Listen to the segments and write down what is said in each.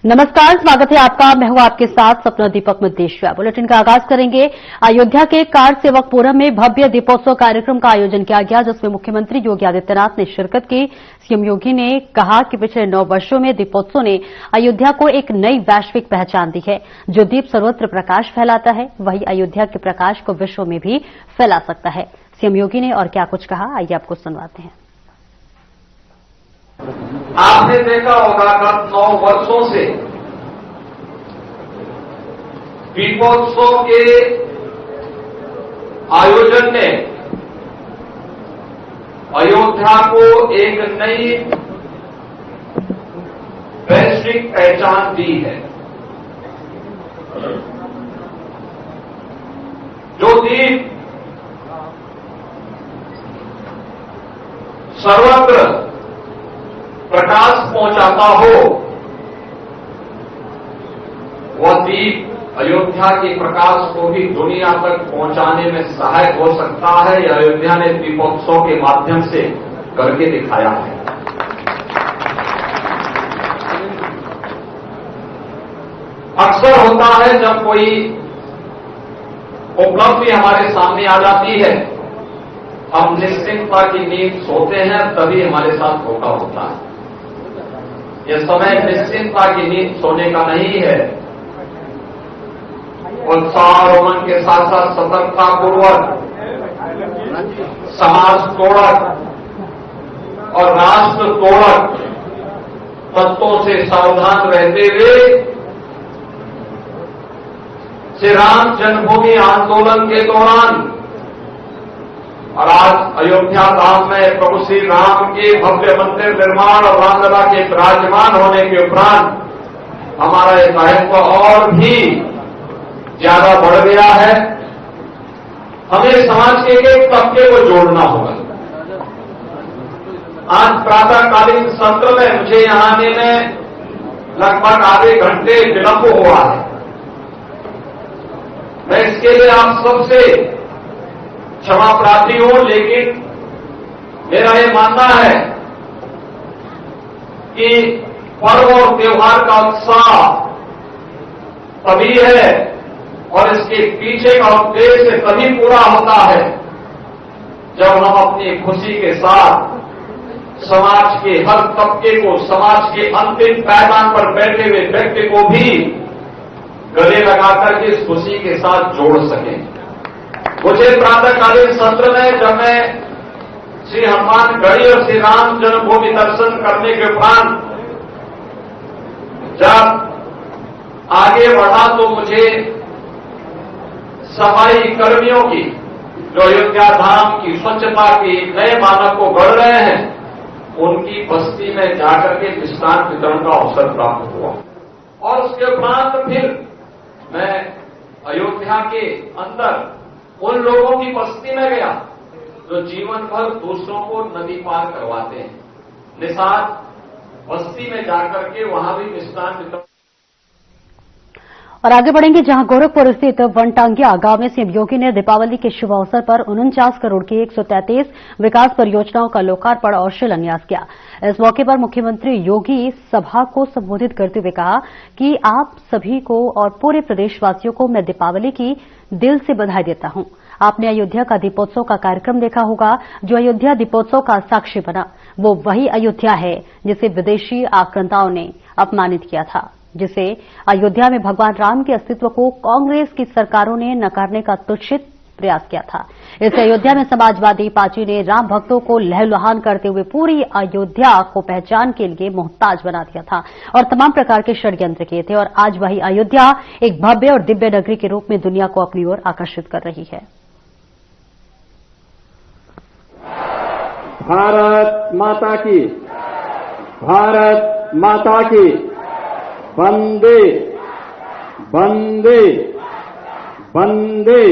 नमस्कार, स्वागत है आपका। मैं हूं आपके साथ सपना दीपक मदेशिया। बुलेटिन का आगाज करेंगे। अयोध्या के कार सेवक फोरम में भव्य दीपोत्सव कार्यक्रम का आयोजन किया गया, जिसमें मुख्यमंत्री योगी आदित्यनाथ ने शिरकत की। सीएम योगी ने कहा कि पिछले 9 वर्षों में दीपोत्सव ने अयोध्या को एक नई वैश्विक पहचान दी है। जो दीप सर्वत्र प्रकाश फैलाता है, वही अयोध्या के प्रकाश को विश्व में भी फैला सकता है। सीएम योगी ने और क्या कुछ कहा, आइए आपको सुनवाते हैं। आपने देखा होगा गत 9 वर्षों से दीपोत्सव के आयोजन ने अयोध्या को एक नई वैश्विक पहचान दी है। जो दीप सर्वत्र प्रकाश पहुंचाता हो, वह दीप अयोध्या के प्रकाश को भी दुनिया तक पहुंचाने में सहायक हो सकता है। यह अयोध्या ने दीपोत्सव के माध्यम से करके दिखाया है। अक्सर होता है जब कोई उपलब्धि हमारे सामने आ जाती है, हम निश्चिंतता की नींद सोते हैं, तभी हमारे साथ धोखा होता है। यह समय निश्चिंतता की नींद सोने का नहीं है। उत्साह और उमंग के साथ साथ सतर्कता पूर्वक समाज तोड़क और राष्ट्र तोड़क तत्वों से सावधान रहते हुए श्री राम जन्मभूमि आंदोलन के दौरान और आज अयोध्या धाम में प्रभु श्री राम के भव्य मंदिर निर्माण और रामलला के विराजमान होने के उपरांत हमारा यह दायित्व और भी ज्यादा बढ़ गया है। हमें समाज के एक तबके को जोड़ना होगा। आज प्रातःकालीन सत्र में मुझे यहां आने में लगभग आधे घंटे विलंब हुआ है। मैं इसके लिए आप सबसे क्षमा प्रार्थी हूं, लेकिन मेरा यह मानना है कि पर्व और त्योहार का उत्साह तभी है और इसके पीछे का उद्देश्य तभी पूरा होता है जब हम अपनी खुशी के साथ समाज के हर तबके को, समाज के अंतिम पायदान पर बैठे हुए व्यक्ति को भी गले लगाकर के इस खुशी के साथ जोड़ सकें। मुझे प्रातःकालीन सत्र में जब मैं श्री हनुमानगढ़ी और श्री राम जन्मभूमि दर्शन करने के उपरांत जब आगे बढ़ा तो मुझे सफाई कर्मियों की, जो अयोध्या धाम की स्वच्छता के नए मानक को गढ़ रहे हैं, उनकी बस्ती में जाकर के मिष्ठान वितरण का अवसर प्राप्त हुआ। और उसके उपरांत फिर मैं अयोध्या के अंदर उन लोगों की बस्ती में गया जो जीवन भर दूसरों को नदी पार करवाते हैं। निषाद बस्ती में जाकर के वहां भी मिष्ठान वितरण। और आगे बढ़ेंगे, जहां गोरखपुर स्थित वनटांगिया गांव में सीएम योगी ने दीपावली के शुभ अवसर पर 49 करोड़ की 133 विकास परियोजनाओं का लोकार्पण और शिलान्यास किया। इस मौके पर मुख्यमंत्री योगी सभा को संबोधित करते हुए कहा कि आप सभी को और पूरे प्रदेशवासियों को मैं दीपावली की दिल से बधाई देता हूं। आपने अयोध्या का दीपोत्सव का कार्यक्रम देखा होगा। जो अयोध्या दीपोत्सव का साक्षी बना, वो वही अयोध्या है जिसे विदेशी आक्रांताओं ने अपमानित किया था, जिसे अयोध्या में भगवान राम के अस्तित्व को कांग्रेस की सरकारों ने नकारने का तुच्छित प्रयास किया था। इससे अयोध्या में समाजवादी पार्टी ने राम भक्तों को लहलुहान करते हुए पूरी अयोध्या को पहचान के लिए मोहताज बना दिया था और तमाम प्रकार के षड्यंत्र किए थे। और आज वही अयोध्या एक भव्य और दिव्य नगरी के रूप में दुनिया को अपनी ओर आकर्षित कर रही है। भारत माता की, भारत माता की, वंदे वंदे वंदे।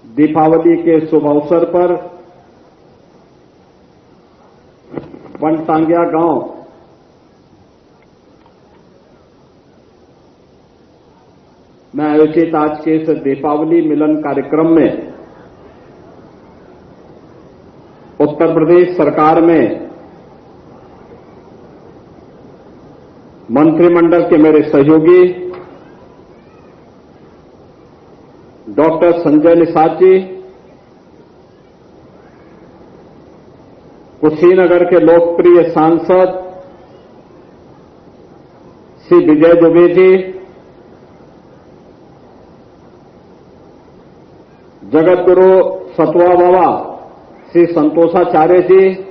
दीपावली के शुभ अवसर पर वनटांगिया गांव में आयोजित आज के इस दीपावली मिलन कार्यक्रम में उत्तर प्रदेश सरकार में मंत्रिमंडल के मेरे सहयोगी डॉक्टर संजय निषाद जी, कुशीनगर के लोकप्रिय सांसद श्री विजय दुबे जी, जगतगुरु सतवा बाबा श्री संतोषाचार्य जी,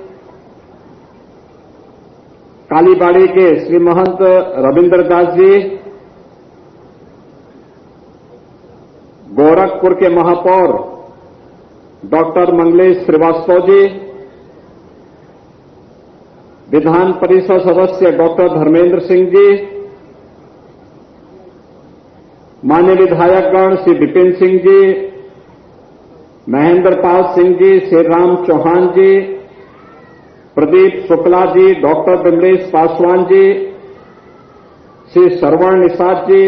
कालीबाड़ी के श्री महंत रविंद्र दास जी, गोरखपुर के महापौर डॉक्टर मंगलेश श्रीवास्तव जी, विधान परिषद सदस्य डॉक्टर धर्मेंद्र सिंह जी, मान्य विधायकगण श्री विपिन सिंह जी, महेंद्र पाल सिंह जी, श्री राम चौहान जी, प्रदीप शुक्ला जी, डॉक्टर विमलेश पासवान जी, श्री श्रवण निषाद जी,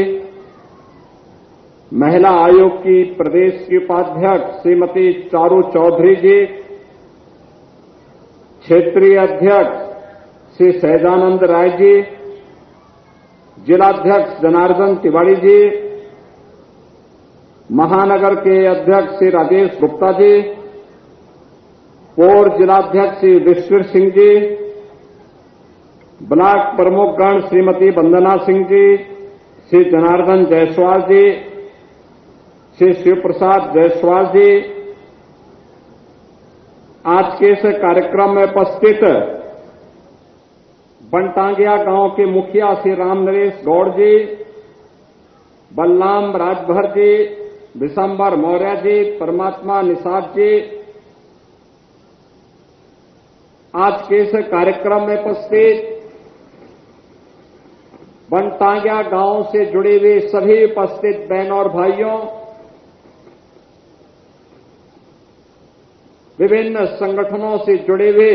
महिला आयोग की प्रदेश की उपाध्यक्ष श्रीमती चारू चौधरी जी, क्षेत्रीय अध्यक्ष श्री सहजानंद राय जी, जिलाध्यक्ष जनार्दन तिवारी जी, महानगर के अध्यक्ष श्री राजेश गुप्ता जी, पूर्व जिलाध्यक्ष श्री विश्वर सिंह जी, ब्लॉक प्रमुखगण श्रीमती वंदना सिंह जी, श्री जनार्दन जायसवाल जी, श्री शिव प्रसाद जायसवाल जी, आज के इस कार्यक्रम में उपस्थित बनटांगिया गांव के मुखिया श्री राम नरेश गौड़ जी, बलराम राजभर जी, विशंबर मौर्य जी, परमात्मा निषाद जी, आज के इस कार्यक्रम में उपस्थित बनटांगिया गांव से जुड़े हुए सभी उपस्थित बहनों और भाइयों, विभिन्न संगठनों से जुड़े हुए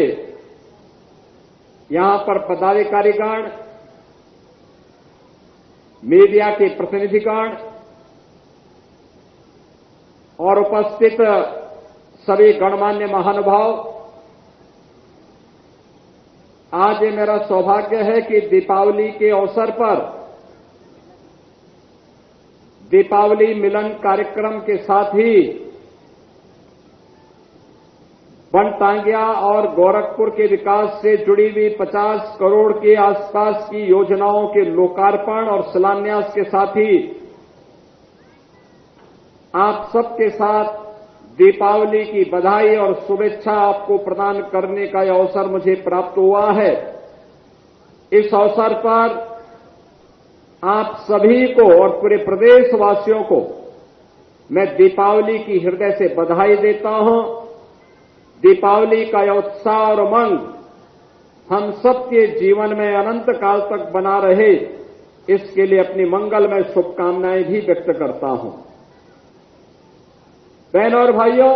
यहां पर पदाधिकारीगण, मीडिया के प्रतिनिधिगण और उपस्थित सभी गणमान्य महानुभाव, आज ये मेरा सौभाग्य है कि दीपावली के अवसर पर दीपावली मिलन कार्यक्रम के साथ ही बनटांगिया और गोरखपुर के विकास से जुड़ी हुई 50 करोड़ के आसपास की योजनाओं के लोकार्पण और शिलान्यास के साथ ही आप सबके साथ दीपावली की बधाई और शुभेच्छा आपको प्रदान करने का यह अवसर मुझे प्राप्त हुआ है। इस अवसर पर आप सभी को और पूरे प्रदेशवासियों को मैं दीपावली की हृदय से बधाई देता हूं। दीपावली का यह उत्साह और उमंग हम सबके जीवन में अनंत काल तक बना रहे, इसके लिए अपनी मंगलमय शुभकामनाएं भी व्यक्त करता हूं। बहनों और भाइयों,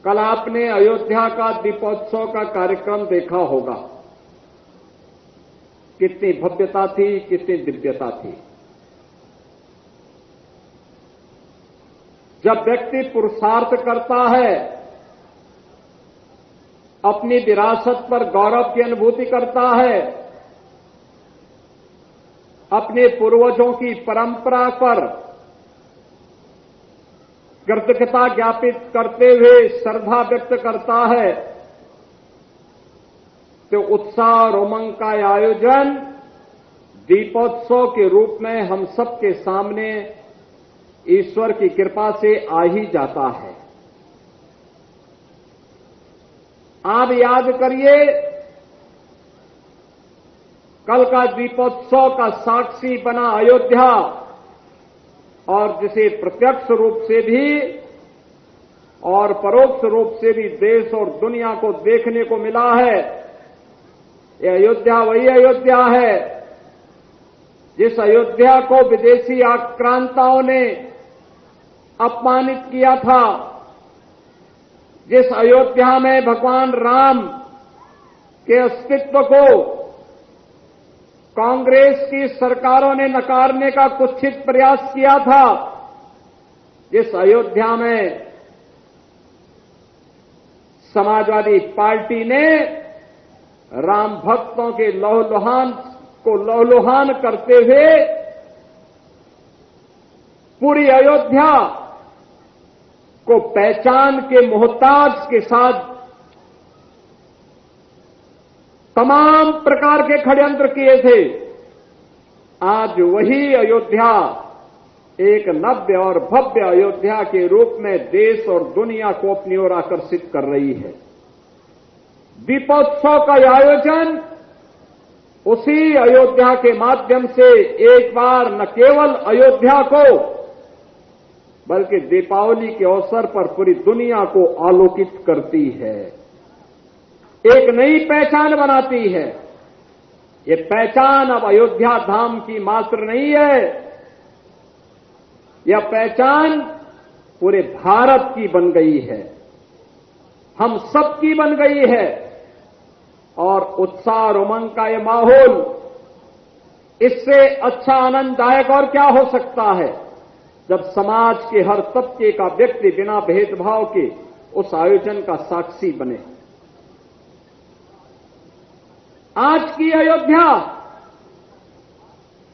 कल आपने अयोध्या का दीपोत्सव का कार्यक्रम देखा होगा। कितनी भव्यता थी, कितनी दिव्यता थी। जब व्यक्ति पुरुषार्थ करता है, अपनी विरासत पर गौरव की अनुभूति करता है, अपने पूर्वजों की परंपरा पर कृतज्ञता ज्ञापित करते हुए श्रद्धा व्यक्त करता है, तो उत्साह और उमंग का आयोजन दीपोत्सव के रूप में हम सबके सामने ईश्वर की कृपा से आ ही जाता है। आप याद करिए, कल का दीपोत्सव का साक्षी बना अयोध्या, और जिसे प्रत्यक्ष रूप से भी और परोक्ष रूप से भी देश और दुनिया को देखने को मिला है। यह अयोध्या वही अयोध्या है जिस अयोध्या को विदेशी आक्रांताओं ने अपमानित किया था, जिस अयोध्या में भगवान राम के अस्तित्व को कांग्रेस की सरकारों ने नकारने का कुत्सित प्रयास किया था, जिस अयोध्या में समाजवादी पार्टी ने राम भक्तों के लहूलुहान को लहलुहान करते हुए पूरी अयोध्या को पहचान के मोहताज के साथ तमाम प्रकार के षड्यंत्र किए थे। आज वही अयोध्या एक नव्य और भव्य अयोध्या के रूप में देश और दुनिया को अपनी ओर आकर्षित कर रही है। दीपोत्सव का आयोजन उसी अयोध्या के माध्यम से एक बार न केवल अयोध्या को बल्कि दीपावली के अवसर पर पूरी दुनिया को आलोकित करती है, एक नई पहचान बनाती है। ये पहचान अब अयोध्या धाम की मात्र नहीं है, यह पहचान पूरे भारत की बन गई है, हम सबकी बन गई है। और उत्साह और उमंग का ये माहौल, इससे अच्छा आनंददायक और क्या हो सकता है जब समाज के हर तबके का व्यक्ति बिना भेदभाव के उस आयोजन का साक्षी बने। आज की अयोध्या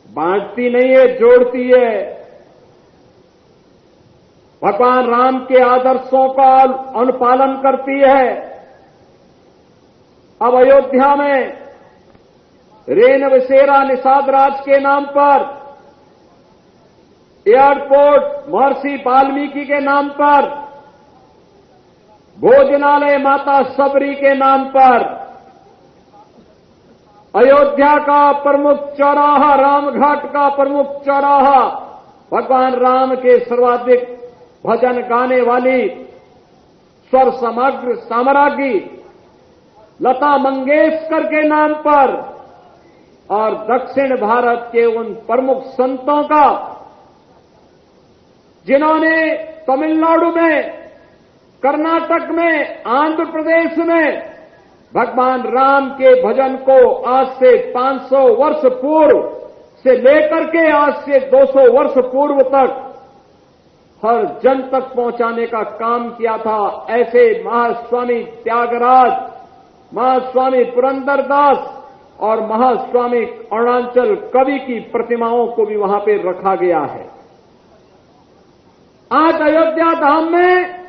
बांटती नहीं है, जोड़ती है। भगवान राम के आदर्शों का अनुपालन करती है। अब अयोध्या में रेन बसेरा निषाद राज के नाम पर, एयरपोर्ट महर्षि वाल्मीकि के नाम पर, भोजनालय माता सबरी के नाम पर, अयोध्या का प्रमुख चौराहा, रामघाट का प्रमुख चौराहा भगवान राम के सर्वाधिक भजन गाने वाली स्वर समग्र साम्राज्ञी लता मंगेशकर के नाम पर, और दक्षिण भारत के उन प्रमुख संतों का जिन्होंने तमिलनाडु में, कर्नाटक में, आंध्र प्रदेश में भगवान राम के भजन को आज से 500 वर्ष पूर्व से लेकर के आज से 200 वर्ष पूर्व तक हर जन तक पहुंचाने का काम किया था। ऐसे महास्वामी त्यागराज, महास्वामी पुरंदरदास और महास्वामी अरुणाचल कवि की प्रतिमाओं को भी वहां पे रखा गया है। आज अयोध्या धाम में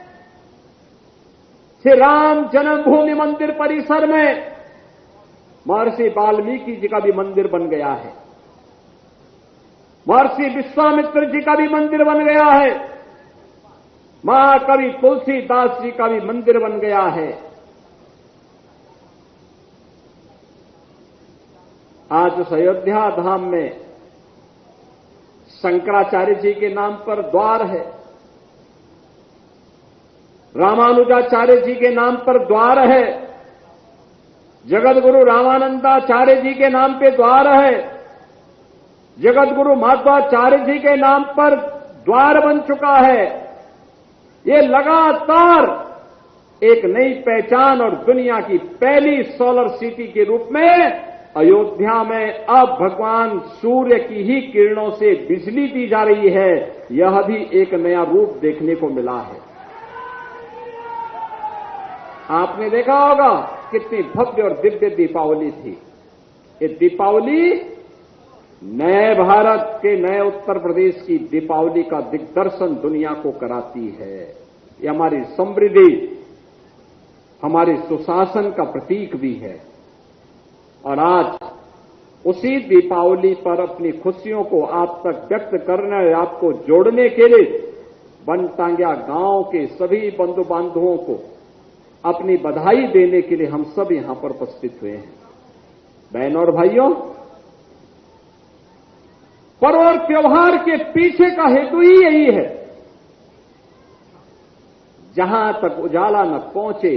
श्री राम जन्मभूमि मंदिर परिसर में महर्षि वाल्मीकि जी का भी मंदिर बन गया है, महर्षि विश्वामित्र जी का भी मंदिर बन गया है, महाकवि तुलसीदास जी का भी मंदिर बन गया है। आज उस अयोध्या धाम में शंकराचार्य जी के नाम पर द्वार है, रामानुजाचार्य जी के नाम पर द्वार है, जगत गुरु रामानंदाचार्य जी के नाम पे द्वार है, जगत गुरु माधवाचार्य जी के नाम पर द्वार बन चुका है। ये लगातार एक नई पहचान और दुनिया की पहली सोलर सिटी के रूप में अयोध्या में अब भगवान सूर्य की ही किरणों से बिजली दी जा रही है। यह भी एक नया रूप देखने को मिला है। आपने देखा होगा कितनी भव्य और दिव्य दीपावली थी। ये दीपावली नए भारत के, नए उत्तर प्रदेश की दीपावली का दिग्दर्शन दुनिया को कराती है। ये हमारी समृद्धि, हमारे सुशासन का प्रतीक भी है। और आज उसी दीपावली पर अपनी खुशियों को आप तक व्यक्त करने और आपको जोड़ने के लिए बनटांगिया गांव के सभी बंधु बांधवों को अपनी बधाई देने के लिए हम सब यहां पर उपस्थित हुए हैं। बहनों और भाइयों, पर्व और त्योहार के पीछे का हेतु ही यही है। जहां तक उजाला न पहुंचे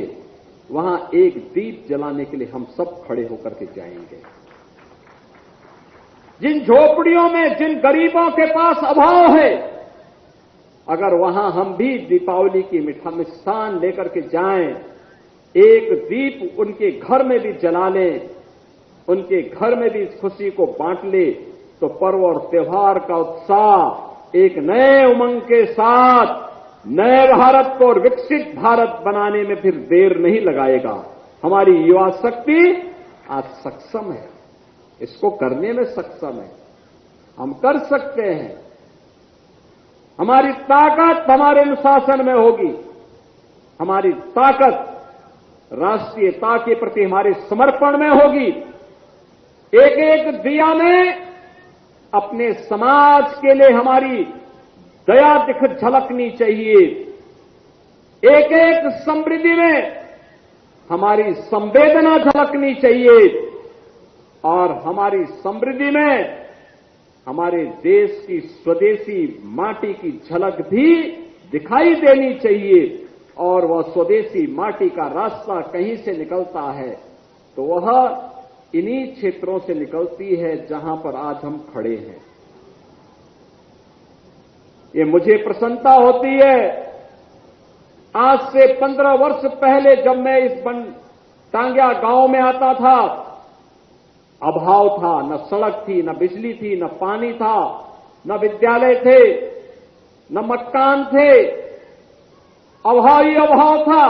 वहां एक दीप जलाने के लिए हम सब खड़े होकर के जाएंगे। जिन झोपड़ियों में जिन गरीबों के पास अभाव है, अगर वहां हम भी दीपावली की मिष्ठान लेकर के जाएं, एक दीप उनके घर में भी जला लें, उनके घर में भी इस खुशी को बांट ले, तो पर्व और त्योहार का उत्साह एक नए उमंग के साथ नए भारत को और विकसित भारत बनाने में फिर देर नहीं लगाएगा। हमारी युवा शक्ति आज सक्षम है। इसको करने में सक्षम है। हम कर सकते हैं। हमारी ताकत हमारे अनुशासन में होगी। हमारी ताकत राष्ट्रीयता के प्रति हमारे समर्पण में होगी। एक एक दिया में अपने समाज के लिए हमारी दया झलकनी चाहिए। एक एक समृद्धि में हमारी संवेदना झलकनी चाहिए और हमारी समृद्धि में हमारे देश की स्वदेशी माटी की झलक भी दिखाई देनी चाहिए। और वह स्वदेशी माटी का रास्ता कहीं से निकलता है तो वह इन्हीं क्षेत्रों से निकलती है जहां पर आज हम खड़े हैं। ये मुझे प्रसन्नता होती है। आज से 15 वर्ष पहले जब मैं इस टांग्या गांव में आता था, अभाव था, न सड़क थी, न बिजली थी, न पानी था, न विद्यालय थे, न मकान थे, अभाव ही अभाव था।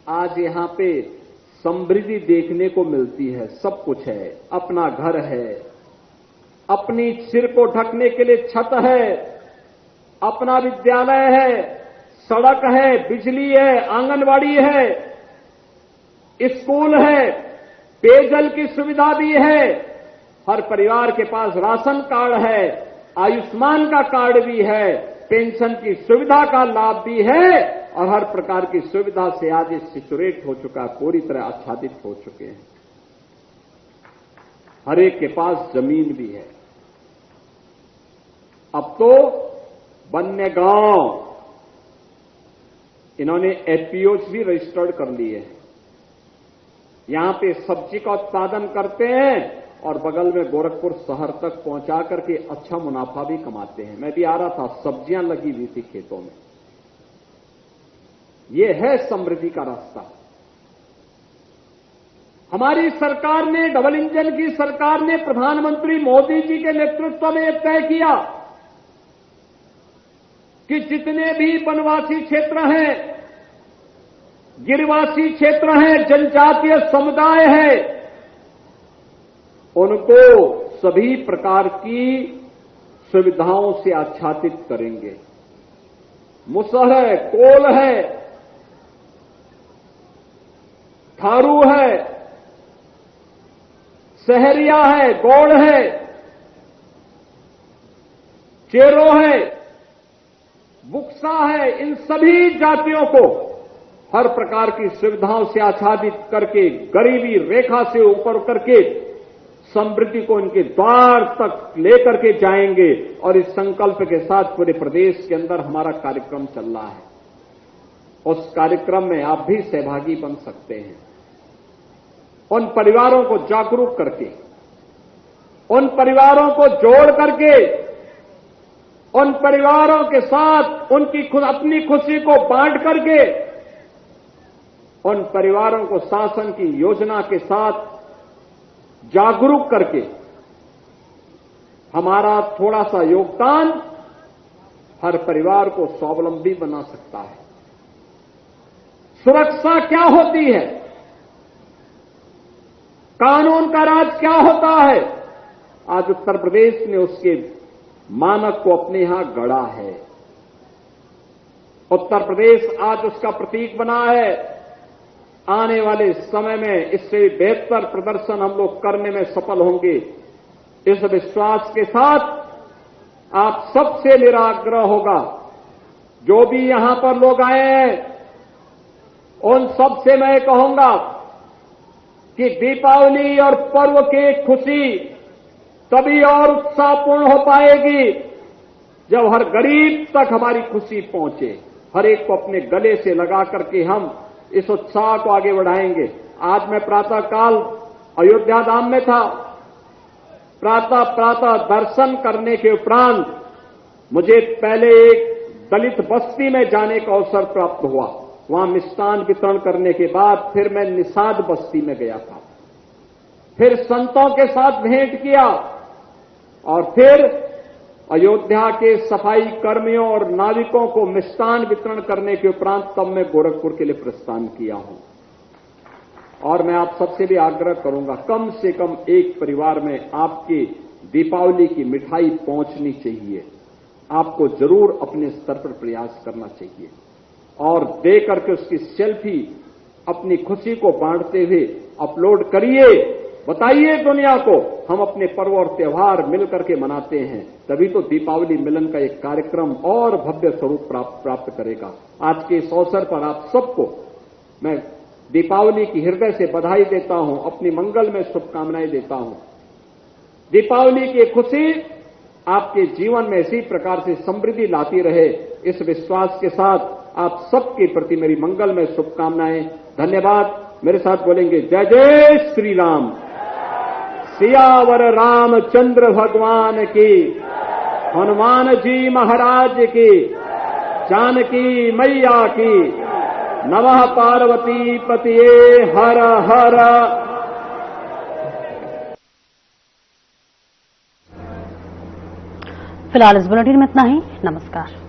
आज यहां पे समृद्धि देखने को मिलती है। सब कुछ है, अपना घर है, अपनी सिर को ढकने के लिए छत है, अपना विद्यालय है, सड़क है, बिजली है, आंगनवाड़ी है, स्कूल है, पेयजल की सुविधा भी है। हर परिवार के पास राशन कार्ड है, आयुष्मान का कार्ड भी है, पेंशन की सुविधा का लाभ भी है और हर प्रकार की सुविधा से आज सिचुएट हो चुका, पूरी तरह आच्छादित हो चुके हैं। हर एक के पास जमीन भी है। अब तो वन्य गांव इन्होंने एफपीओज भी रजिस्टर्ड कर लिए हैं। यहां पे सब्जी का उत्पादन करते हैं और बगल में गोरखपुर शहर तक पहुंचा करके अच्छा मुनाफा भी कमाते हैं। मैं भी आ रहा था, सब्जियां लगी हुई थी खेतों में। यह है समृद्धि का रास्ता। हमारी सरकार ने, डबल इंजन की सरकार ने, प्रधानमंत्री मोदी जी के नेतृत्व में यह तय किया कि जितने भी वनवासी क्षेत्र हैं, गिरिवासी क्षेत्र हैं, जनजातीय समुदाय है, उनको सभी प्रकार की सुविधाओं से आच्छादित करेंगे। मुसहर है, कोल है, थारू है, सहरिया है, गौड़ है, चेरो है, बुक्सा है, इन सभी जातियों को हर प्रकार की सुविधाओं से आच्छादित करके, गरीबी रेखा से ऊपर करके समृद्धि को इनके द्वार तक लेकर के जाएंगे। और इस संकल्प के साथ पूरे प्रदेश के अंदर हमारा कार्यक्रम चल रहा है। उस कार्यक्रम में आप भी सहभागी बन सकते हैं। उन परिवारों को जागरूक करके, उन परिवारों को जोड़ करके, उन परिवारों के साथ उनकी अपनी खुशी को बांट करके, उन परिवारों को शासन की योजना के साथ जागरूक करके हमारा थोड़ा सा योगदान हर परिवार को स्वावलंबी बना सकता है। सुरक्षा क्या होती है? कानून का राज क्या होता है? आज उत्तर प्रदेश ने उसके मानक को अपने यहां गढ़ा है। उत्तर प्रदेश आज उसका प्रतीक बना है। आने वाले समय में इससे बेहतर प्रदर्शन हम लोग करने में सफल होंगे। इस विश्वास के साथ आप सबसे मेरा आग्रह होगा, जो भी यहां पर लोग आए हैं उन सबसे मैं कहूंगा कि दीपावली और पर्व की खुशी तभी और उत्साहपूर्ण हो पाएगी जब हर गरीब तक हमारी खुशी पहुंचे। हर एक को अपने गले से लगा करके हम इस उत्साह को आगे बढ़ाएंगे। आज मैं प्रातः काल अयोध्या धाम में था। प्रातः दर्शन करने के उपरांत मुझे पहले एक दलित बस्ती में जाने का अवसर प्राप्त हुआ। वहां मिष्ठान वितरण करने के बाद फिर मैं निषाद बस्ती में गया था। फिर संतों के साथ भेंट किया और फिर अयोध्या के सफाई कर्मियों और नाविकों को मिष्ठान वितरण करने के उपरांत तब मैं गोरखपुर के लिए प्रस्थान किया हूं। और मैं आप सबसे भी आग्रह करूंगा, कम से कम एक परिवार में आपकी दीपावली की मिठाई पहुंचनी चाहिए। आपको जरूर अपने स्तर पर प्रयास करना चाहिए और दे करके उसकी सेल्फी अपनी खुशी को बांटते हुए अपलोड करिए, बताइए दुनिया को हम अपने पर्व और त्योहार मिलकर के मनाते हैं। तभी तो दीपावली मिलन का एक कार्यक्रम और भव्य स्वरूप प्राप्त करेगा। आज के इस अवसर पर आप सबको मैं दीपावली की हृदय से बधाई देता हूं, अपनी मंगल में शुभकामनाएं देता हूं। दीपावली की खुशी आपके जीवन में इसी प्रकार से समृद्धि लाती रहे, इस विश्वास के साथ आप सबके प्रति मेरी मंगल में शुभकामनाएं। धन्यवाद। मेरे साथ बोलेंगे जय जय श्री राम। सियावर रामचंद्र भगवान की, हनुमान जी महाराज की, जानकी मैया की। नमः पार्वती पतिये हर हर। फिलहाल इस बुलेटिन में इतना ही। नमस्कार।